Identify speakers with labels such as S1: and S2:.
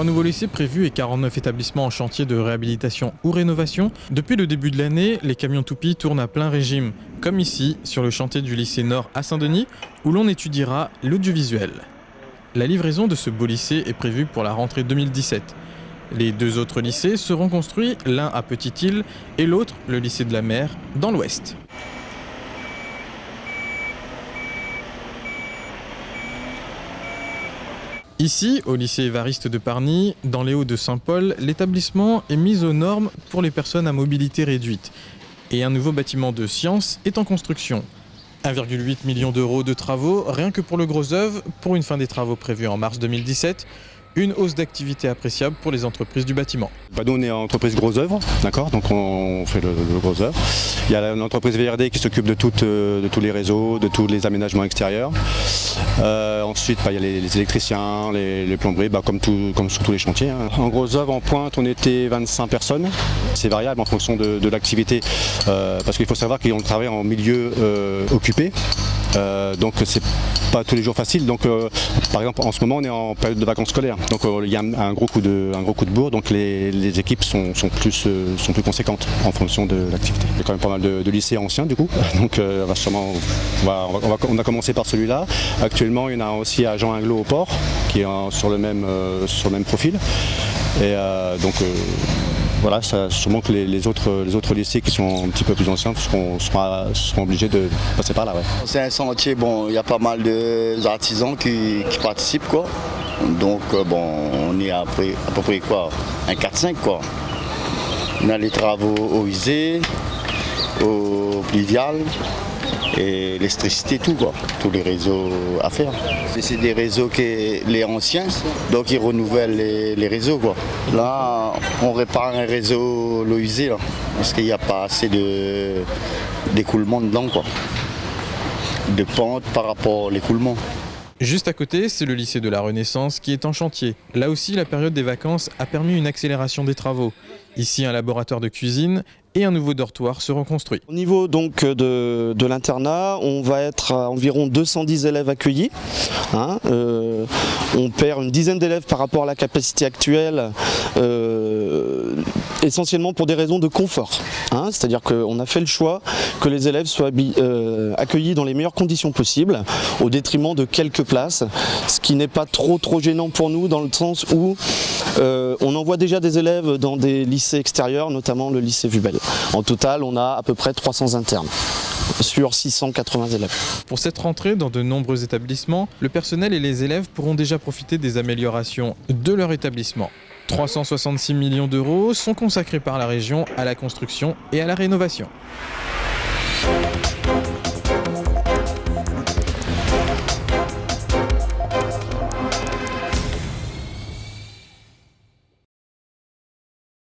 S1: 3 nouveaux lycées prévus et 49 établissements en chantier de réhabilitation ou rénovation. Depuis le début de l'année, les camions toupies tournent à plein régime, comme ici, sur le chantier du lycée Nord à Saint-Denis, où l'on étudiera l'audiovisuel. La livraison de ce beau lycée est prévue pour la rentrée 2017. Les 2 autres lycées seront construits, l'un à Petite-Île et l'autre, le lycée de la Mer, dans l'Ouest. Ici, au lycée Évariste de Pargny, dans les Hauts-de-Saint-Paul, l'établissement est mis aux normes pour les personnes à mobilité réduite. Et un nouveau bâtiment de sciences est en construction. 1,8 million d'euros de travaux, rien que pour le gros œuvre, pour une fin des travaux prévue en mars 2017. Une hausse d'activité appréciable pour les entreprises du bâtiment.
S2: Nous on est en entreprise gros œuvre, d'accord, donc on fait le gros œuvre. Il y a l'entreprise VRD qui s'occupe de tous les réseaux, de tous les aménagements extérieurs. Ensuite il y a les électriciens, les plomberies, comme sur tous les chantiers. En gros œuvre, en pointe, on était 25 personnes. C'est variable en fonction de l'activité, parce qu'il faut savoir qu'on travaille en milieu occupé. Donc c'est pas tous les jours facile. Donc par exemple en ce moment on est en période de vacances scolaires. Donc il y a un gros coup de bourre. Donc les équipes sont plus conséquentes en fonction de l'activité. Il y a quand même pas mal de lycées anciens du coup. Donc on a commencé par celui-là. Actuellement il y en a aussi à Jean-Inglo au port qui est sur le même profil. Et voilà, ça, sûrement que les autres lycées qui sont un petit peu plus anciens seront obligés de passer par là. Ouais.
S3: C'est un chantier, il y a pas mal d'artisans qui participent, quoi. Donc on est à peu près quoi, un 4-5 quoi. On a les travaux eau usée, eau pluviale et l'électricité, tout quoi, tous les réseaux à faire. C'est des réseaux les anciens, donc ils renouvellent les réseaux quoi. Là, on répare un réseau l'eau usée là, parce qu'il n'y a pas assez d'écoulement dedans quoi, de pente par rapport à l'écoulement.
S1: Juste à côté, c'est le lycée de la Renaissance qui est en chantier. Là aussi, la période des vacances a permis une accélération des travaux. Ici, un laboratoire de cuisine et un nouveau dortoir seront construits.
S4: Au niveau donc de l'internat, on va être à environ 210 élèves accueillis. On perd une dizaine d'élèves par rapport à la capacité actuelle, essentiellement pour des raisons de confort. C'est-à-dire qu'on a fait le choix que les élèves soient accueillis dans les meilleures conditions possibles, au détriment de quelques places, ce qui n'est pas trop gênant pour nous dans le sens où on envoie déjà des élèves dans des lycées extérieurs, notamment le lycée Vubel. En total, on a à peu près 300 internes sur 680 élèves.
S1: Pour cette rentrée, dans de nombreux établissements, le personnel et les élèves pourront déjà profiter des améliorations de leur établissement. 366 millions d'euros sont consacrés par la région à la construction et à la rénovation.